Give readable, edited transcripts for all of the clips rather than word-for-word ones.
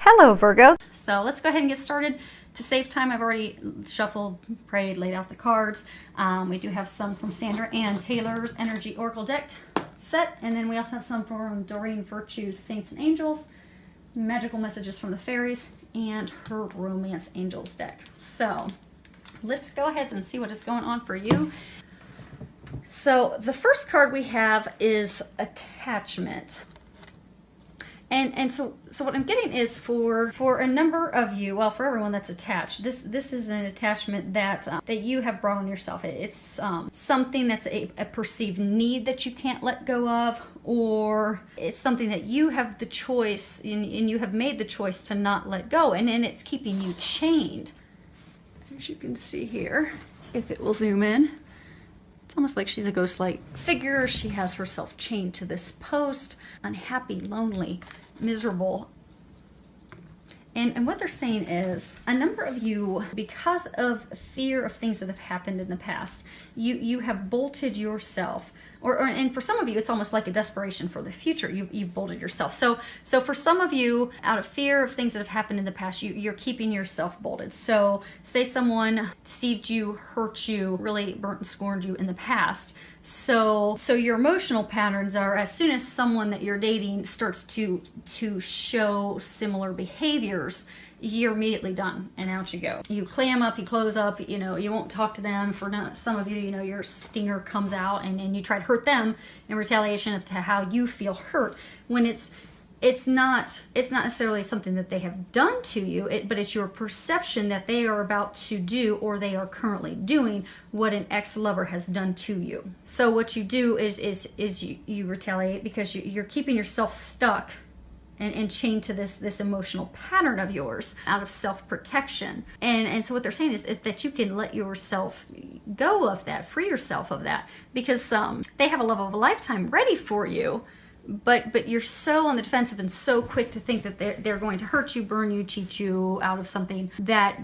Hello, Virgo. So let's go ahead and get started. To save time, I've already shuffled, prayed, laid out the cards. We do have some from Sandra Ann Taylor's Energy Oracle deck set, and then we also have some from Doreen Virtue's Saints and Angels, Magical Messages from the Fairies, and her Romance Angels deck. So let's go ahead and see what is going on for you. So the first card we have is Attachment. And so what I'm getting is for a number of you, well, for everyone that's attached, this is an attachment that that you have brought on yourself. It's something that's a perceived need that you can't let go of, or it's something that you have the choice and you have made the choice to not let go, and it's keeping you chained. As you can see here, if it will zoom in, it's almost like she's a ghost-like figure. She has herself chained to this post, unhappy, lonely, miserable. And what they're saying is, a number of you, because of fear of things that have happened in the past, you have bolted yourself, and for some of you, it's almost like a desperation for the future. You've bolted yourself. So for some of you, out of fear of things that have happened in the past, you're keeping yourself bolted. So say someone deceived you, hurt you, really burnt and scorned you in the past. So your emotional patterns are, as soon as someone that you're dating starts to show similar behaviors, you're immediately done and out you go. You clam up, you close up, you won't talk to them. For some of you, your stinger comes out and you try to hurt them in retaliation to how you feel hurt, when it's not necessarily something that they have done to you, but it's your perception that they are about to do, or they are currently doing, what an ex-lover has done to you. So what you do is you retaliate because you're keeping yourself stuck and chained to this emotional pattern of yours out of self-protection. And so what they're saying is that you can let yourself go of that, free yourself of that, because they have a love of a lifetime ready for you. But you're so on the defensive and so quick to think that they're going to hurt you, burn you, cheat you out of something that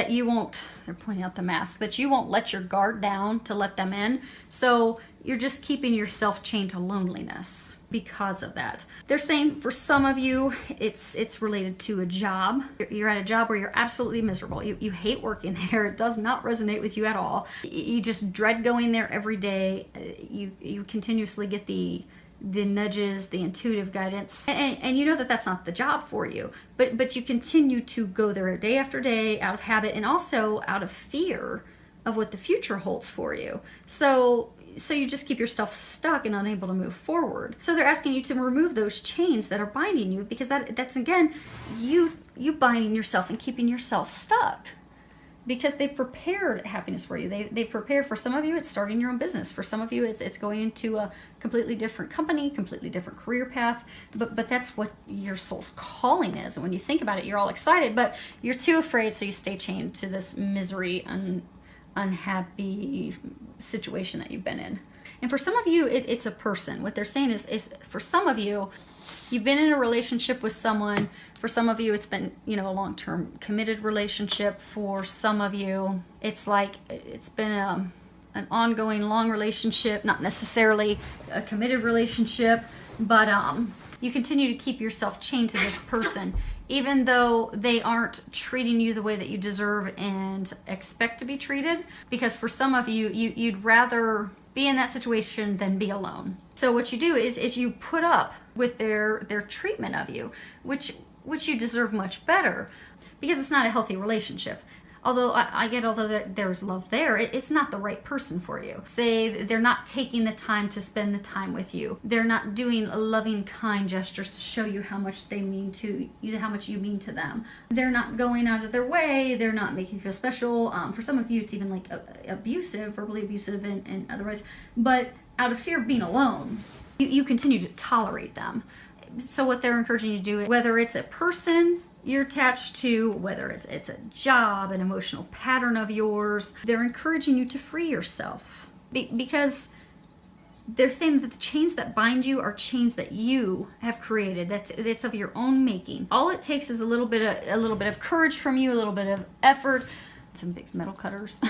you won't, they're pointing out the mask, that you won't let your guard down to let them in. So you're just keeping yourself chained to loneliness because of that. They're saying for some of you, it's related to a job. You're at a job where you're absolutely miserable. You hate working there. It does not resonate with you at all. You just dread going there every day. You continuously get the nudges, the intuitive guidance, and you know that that's not the job for you, but you continue to go there day after day out of habit, and also out of fear of what the future holds for you. So you just keep yourself stuck and unable to move forward. So they're asking you to remove those chains that are binding you, because that's again you binding yourself and keeping yourself stuck. Because they've prepared happiness for you. They've prepared, for some of you, it's starting your own business. For some of you, it's going into a completely different company, completely different career path. But that's what your soul's calling is. And when you think about it, you're all excited, but you're too afraid, so you stay chained to this misery, unhappy situation that you've been in. And for some of you, it's a person. What they're saying is for some of you, you've been in a relationship with someone. For some of you, it's been, a long-term committed relationship. For some of you, it's like it's been an ongoing long relationship, not necessarily a committed relationship, but you continue to keep yourself chained to this person, even though they aren't treating you the way that you deserve and expect to be treated. Because for some of you, you'd rather be in that situation than be alone. So what you do is you put up with their treatment of you, which you deserve much better, because it's not a healthy relationship. Although although there's love there, it's not the right person for you. Say they're not taking the time to spend the time with you. They're not doing loving, kind gestures to show you how much they mean to you, how much you mean to them. They're not going out of their way. They're not making you feel special. For some of you, it's even like abusive, verbally abusive, and otherwise. But out of fear of being alone, you continue to tolerate them. So what they're encouraging you to do, whether it's a person you're attached to, whether it's a job, an emotional pattern of yours, they're encouraging you to free yourself, because they're saying that the chains that bind you are chains that you have created. That's of your own making. All it takes is a little bit of courage from you, a little bit of effort, some big metal cutters,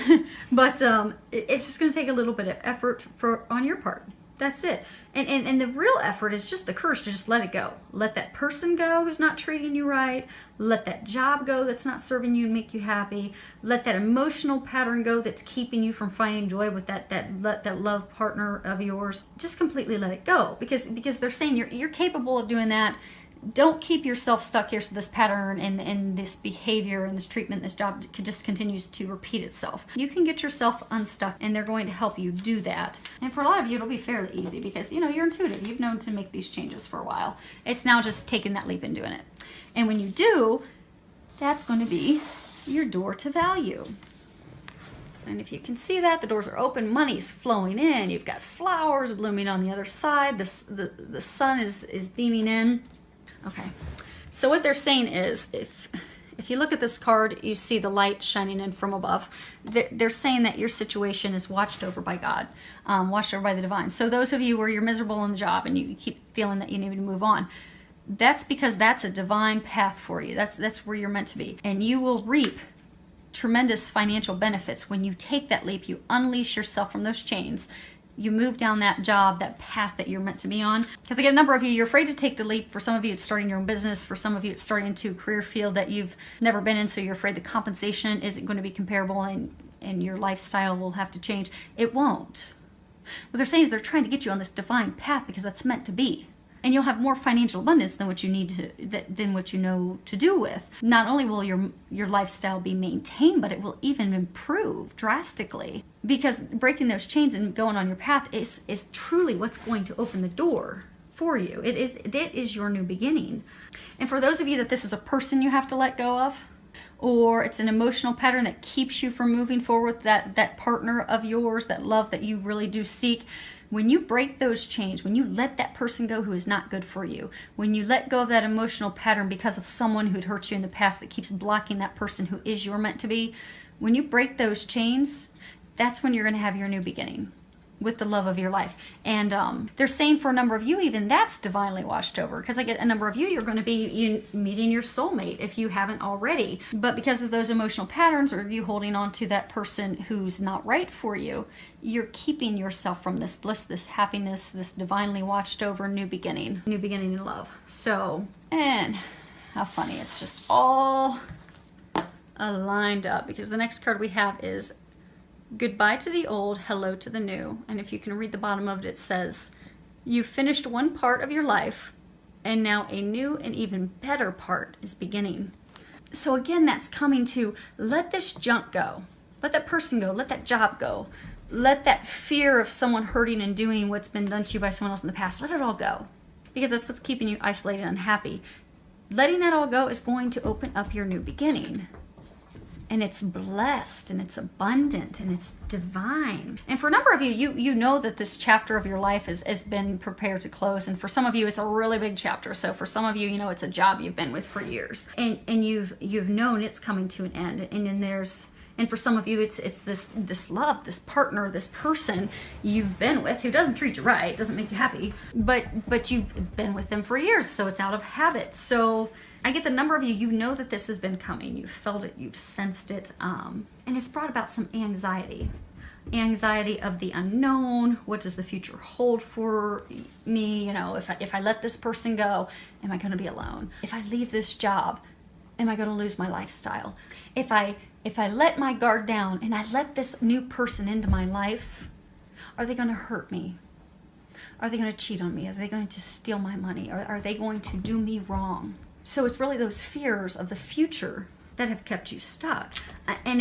but it's just going to take a little bit of effort on your part. That's it. And the real effort is just the courage to just let it go. Let that person go who's not treating you right. Let that job go that's not serving you and make you happy. Let that emotional pattern go that's keeping you from finding joy with that love partner of yours. Just completely let it go, because they're saying you're capable of doing that. Don't keep yourself stuck here so this pattern and this behavior and this treatment, this job just continues to repeat itself. You can get yourself unstuck, and they're going to help you do that. And for a lot of you, it'll be fairly easy because, you know, you're intuitive. You've known to make these changes for a while. It's now just taking that leap and doing it. And when you do, that's going to be your door to value. And if you can see that, the doors are open, money's flowing in, you've got flowers blooming on the other side, the sun is beaming in. Okay, so what they're saying is, if you look at this card, you see the light shining in from above. They're saying that your situation is watched over by God, watched over by the divine. So those of you where you're miserable in the job and you keep feeling that you need to move on, that's because that's a divine path for you. That's where you're meant to be. And you will reap tremendous financial benefits when you take that leap. You unleash yourself from those chains. You move down that job, that path that you're meant to be on. Because I get a number of you, you're afraid to take the leap. For some of you, it's starting your own business. For some of you, it's starting into a career field that you've never been in, so you're afraid the compensation isn't going to be comparable and your lifestyle will have to change. It won't. What they're saying is they're trying to get you on this divine path because that's meant to be. And you'll have more financial abundance than what you need than what you know to do with. Not only will your lifestyle be maintained, but it will even improve drastically. Because breaking those chains and going on your path is truly what's going to open the door for you. It is your new beginning. And for those of you that this is a person you have to let go of, or it's an emotional pattern that keeps you from moving forward with that partner of yours, that love that you really do seek, when you break those chains, when you let that person go who is not good for you, when you let go of that emotional pattern because of someone who'd hurt you in the past that keeps blocking that person who is you're meant to be, when you break those chains, that's when you're going to have your new beginning with the love of your life. And they're saying for a number of you, even that's divinely watched over, because I get a number of you, you're going to be meeting your soulmate if you haven't already. But because of those emotional patterns, or you holding on to that person who's not right for you, you're keeping yourself from this bliss, this happiness, this divinely watched over new beginning in love. So, and how funny, it's just all aligned up, because the next card we have is goodbye to the old, hello to the new. And if you can read the bottom of it, it says, you've finished one part of your life, and now a new and even better part is beginning. So again, that's coming to let this junk go. Let that person go. Let that job go. Let that fear of someone hurting and doing what's been done to you by someone else in the past, let it all go. Because that's what's keeping you isolated and unhappy. Letting that all go is going to open up your new beginning. And it's blessed, and it's abundant, and it's divine. And for a number of you, you know that this chapter of your life has been prepared to close. And for some of you, it's a really big chapter. So for some of you, you know, it's a job you've been with for years. And you've known it's coming to an end. And then and for some of you, it's this love, this partner, this person you've been with who doesn't treat you right, doesn't make you happy, but you've been with them for years, so it's out of habit. So I get the number of you, you know that this has been coming. You've felt it, you've sensed it, and it's brought about some anxiety. Anxiety of the unknown. What does the future hold for me? You know, if I let this person go, am I going to be alone? If I leave this job, am I going to lose my lifestyle? If I let my guard down and I let this new person into my life, are they going to hurt me? Are they going to cheat on me? Are they going to steal my money? Are they going to do me wrong? So it's really those fears of the future that have kept you stuck. And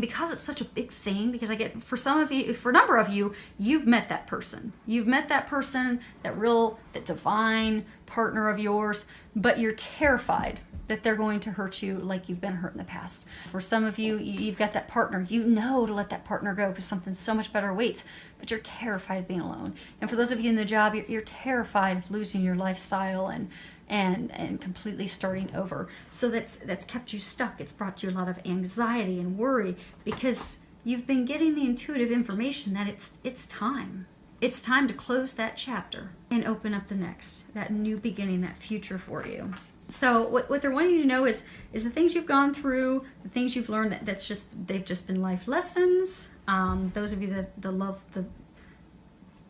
because it's such a big thing, because I get, for some of you, for a number of you, you've met that person. You've met that person, that divine partner of yours, but you're terrified that they're going to hurt you like you've been hurt in the past. For some of you, you've got that partner. You know to let that partner go because something so much better waits, but you're terrified of being alone. And for those of you in the job, you're terrified of losing your lifestyle and completely starting over. So that's kept you stuck. It's brought you a lot of anxiety and worry because you've been getting the intuitive information that it's time. It's time to close that chapter and open up the next, that new beginning, that future for you. So what they're wanting you to know is the things you've gone through, the things you've learned, they've just been life lessons. Those of you that love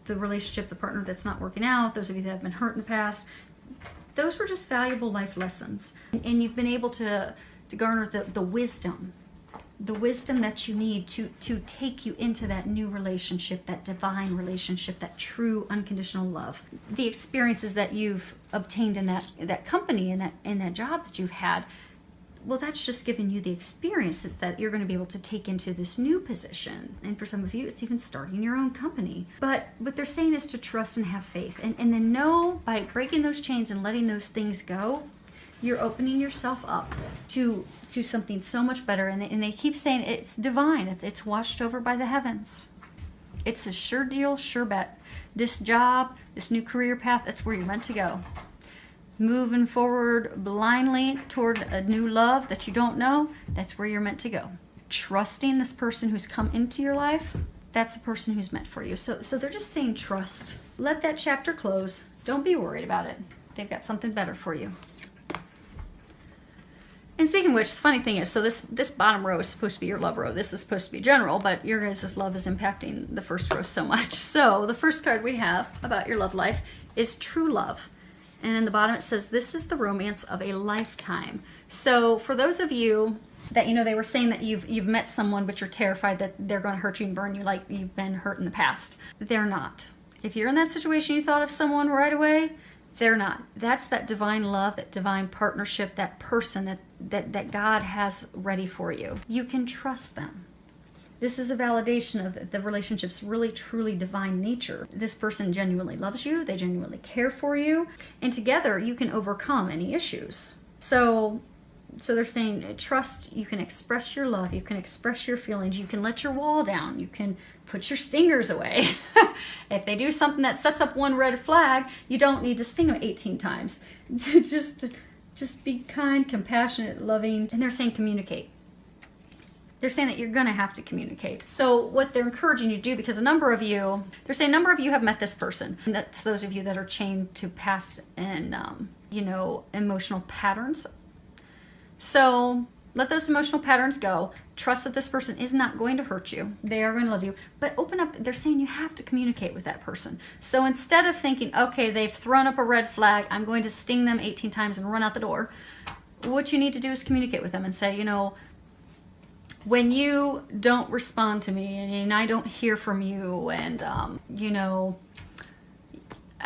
the the relationship, the partner that's not working out, those of you that have been hurt in the past, those were just valuable life lessons. And you've been able to garner the wisdom that you need to take you into that new relationship, that divine relationship, that true unconditional love. The experiences that you've obtained in that company and that job that you've had, well, that's just giving you the experience that you're going to be able to take into this new position. And for some of you, it's even starting your own company. But what they're saying is to trust and have faith. And then know, by breaking those chains and letting those things go, you're opening yourself up to something so much better. And they keep saying it's divine. It's watched over by the heavens. It's a sure deal, sure bet. This job, this new career path, that's where you're meant to go. Moving forward blindly toward a new love that you don't know, that's where you're meant to go. Trusting this person who's come into your life, that's the person who's meant for you. So they're just saying trust. Let that chapter close. Don't be worried about it. They've got something better for you. And speaking of which, the funny thing is, so this bottom row is supposed to be your love row. This is supposed to be general, but your guys' love is impacting the first row so much. So the first card we have about your love life is true love. And in the bottom it says, this is the romance of a lifetime. So for those of you that, they were saying that you've met someone, but you're terrified that they're going to hurt you and burn you like you've been hurt in the past. They're not. If you're in that situation, you thought of someone right away, they're not. That's that divine love, that divine partnership, that person that God has ready for you. You can trust them. This is a validation of the relationship's really, truly divine nature. This person genuinely loves you. They genuinely care for you. And together, you can overcome any issues. So they're saying, trust, you can express your love. You can express your feelings. You can let your wall down. You can put your stingers away. If they do something that sets up one red flag, you don't need to sting them 18 times. Just be kind, compassionate, loving. And they're saying communicate. They're saying that you're going to have to communicate. So what they're encouraging you to do, because they're saying a number of you have met this person. And that's those of you that are chained to past and, emotional patterns. So let those emotional patterns go. Trust that this person is not going to hurt you. They are going to love you. But open up. They're saying you have to communicate with that person. So instead of thinking, okay, they've thrown up a red flag, I'm going to sting them 18 times and run out the door. What you need to do is communicate with them and say, when you don't respond to me and I don't hear from you and, I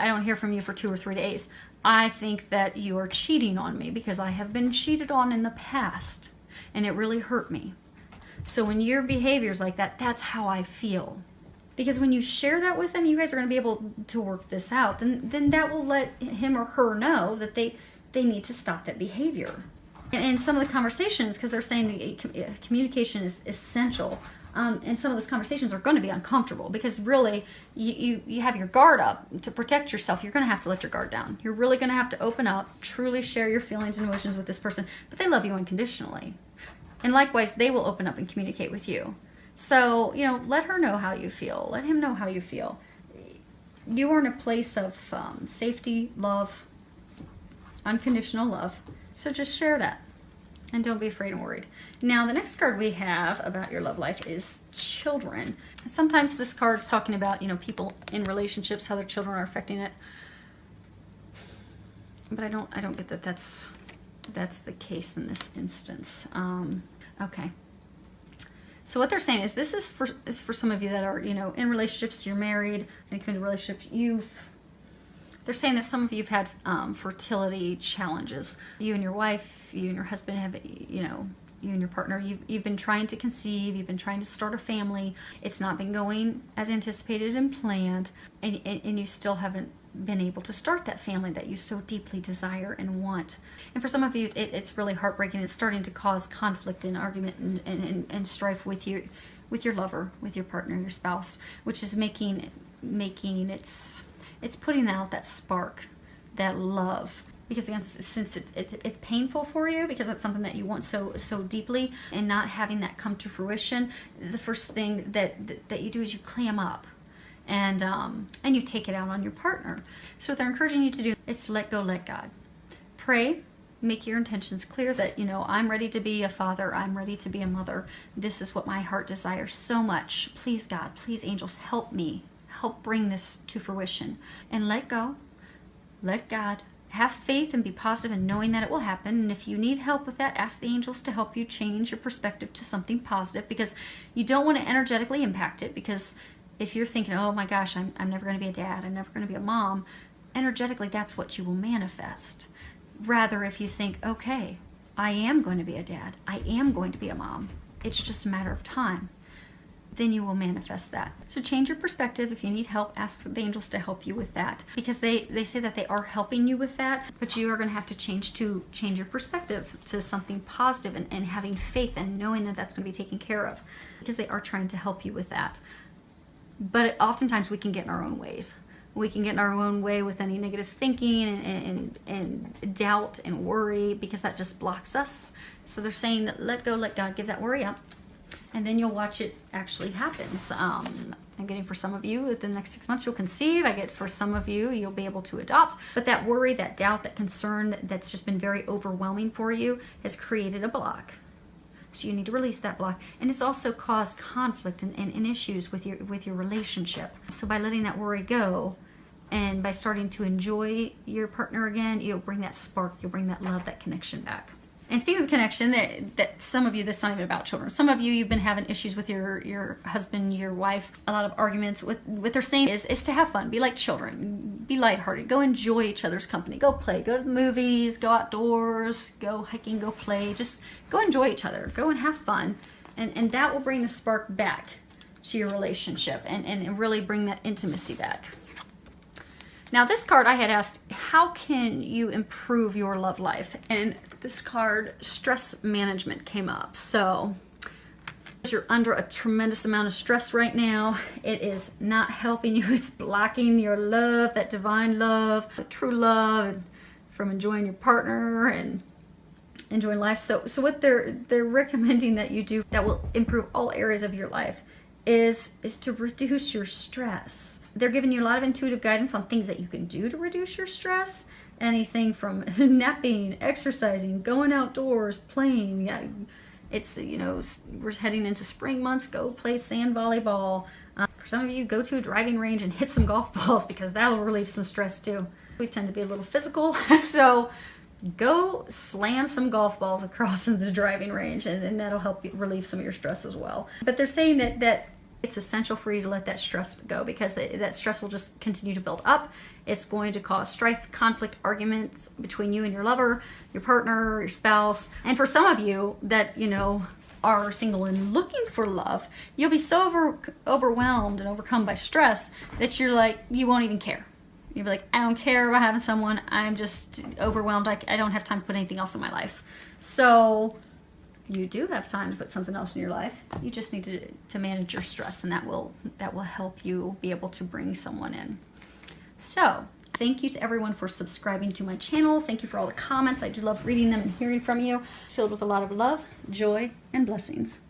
don't hear from you for 2 or 3 days, I think that you are cheating on me because I have been cheated on in the past and it really hurt me. So when your behavior is like that, that's how I feel. Because when you share that with them, you guys are going to be able to work this out. Then that will let him or her know that they need to stop that behavior. And some of the conversations, because they're saying communication is essential, and some of those conversations are going to be uncomfortable because really you have your guard up to protect yourself. You're going to have to let your guard down. You're really going to have to open up, truly share your feelings and emotions with this person, but they love you unconditionally. And likewise, they will open up and communicate with you. So, let her know how you feel. Let him know how you feel. You are in a place of safety, love, unconditional love. So just share that. And don't be afraid and worried. Now, the next card we have about your love life is children. Sometimes this card is talking about, people in relationships, how their children are affecting it. But I don't get that that's the case in this instance. Okay. So what they're saying is this is for some of you that are, in relationships, you're married, and in relationships, they're saying that some of you have had fertility challenges. You and your wife, you and your husband have, you and your partner, you've been trying to conceive, you've been trying to start a family. It's not been going as anticipated and planned, and you still haven't been able to start that family that you so deeply desire and want. And for some of you, it's really heartbreaking. It's starting to cause conflict and argument and strife with your lover, with your partner, your spouse, which is making it's putting out that spark, that love. Because again, since it's painful for you, because it's something that you want so deeply, and not having that come to fruition, the first thing that you do is you clam up, and you take it out on your partner. So what they're encouraging you to do is to let go, let God. Pray, make your intentions clear that, I'm ready to be a father, I'm ready to be a mother. This is what my heart desires so much. Please, God, please, angels, help me help bring this to fruition. And let go, let God. Have faith and be positive in knowing that it will happen. And if you need help with that, ask the angels to help you change your perspective to something positive, because you don't want to energetically impact it. Because if you're thinking, oh my gosh, I'm never going to be a dad, I'm never going to be a mom, energetically that's what you will manifest. Rather, if you think, okay, I am going to be a dad, I am going to be a mom, it's just a matter of time, then you will manifest that. So change your perspective. If you need help, ask the angels to help you with that, because they say that they are helping you with that, but you are going to have to change your perspective to something positive, and having faith and knowing that that's going to be taken care of, because they are trying to help you with that. But oftentimes we can get in our own ways. We can get in our own way with any negative thinking and doubt and worry, because that just blocks us. So they're saying that let go, let God, give that worry up, and then you'll watch it actually happens. I'm getting for some of you, within the next 6 months you'll conceive. I get for some of you, you'll be able to adopt. But that worry, that doubt, that concern that's just been very overwhelming for you has created a block. So you need to release that block. And it's also caused conflict and issues with your relationship. So by letting that worry go, and by starting to enjoy your partner again, you'll bring that spark, you'll bring that love, that connection back. And speaking of connection, that some of you, that's not even about children. Some of you, you've been having issues with your husband, your wife, a lot of arguments. What they're saying is to have fun, be like children, be lighthearted, go enjoy each other's company, go play, go to the movies, go outdoors, go hiking, go play, just go enjoy each other, go and have fun. And that will bring the spark back to your relationship and really bring that intimacy back. Now this card, I had asked, how can you improve your love life? And this card, stress management, came up. So you're under a tremendous amount of stress right now. It is not helping you. It's blocking your love, that divine love, the true love, from enjoying your partner and enjoying life. So what they're recommending that you do that will improve all areas of your life is to reduce your stress. They're giving you a lot of intuitive guidance on things that you can do to reduce your stress. Anything from napping, exercising, going outdoors, playing. Yeah, it's, you know, we're heading into spring months. Go play sand volleyball. For some of you, go to a driving range and hit some golf balls, because that'll relieve some stress too. We tend to be a little physical, so go slam some golf balls across in the driving range, and that'll help you relieve some of your stress as well. But they're saying that it's essential for you to let that stress go, because that stress will just continue to build up. It's going to cause strife, conflict, arguments between you and your lover, your partner, your spouse. And for some of you that, you know, are single and looking for love, you'll be so overwhelmed and overcome by stress that you're like, you won't even care. You'll be like, I don't care about having someone. I'm just overwhelmed. I don't have time to put anything else in my life. So you do have time to put something else in your life. You just need to manage your stress, and that will help you be able to bring someone in. So thank you to everyone for subscribing to my channel. Thank you for all the comments. I do love reading them and hearing from you. Filled with a lot of love, joy, and blessings.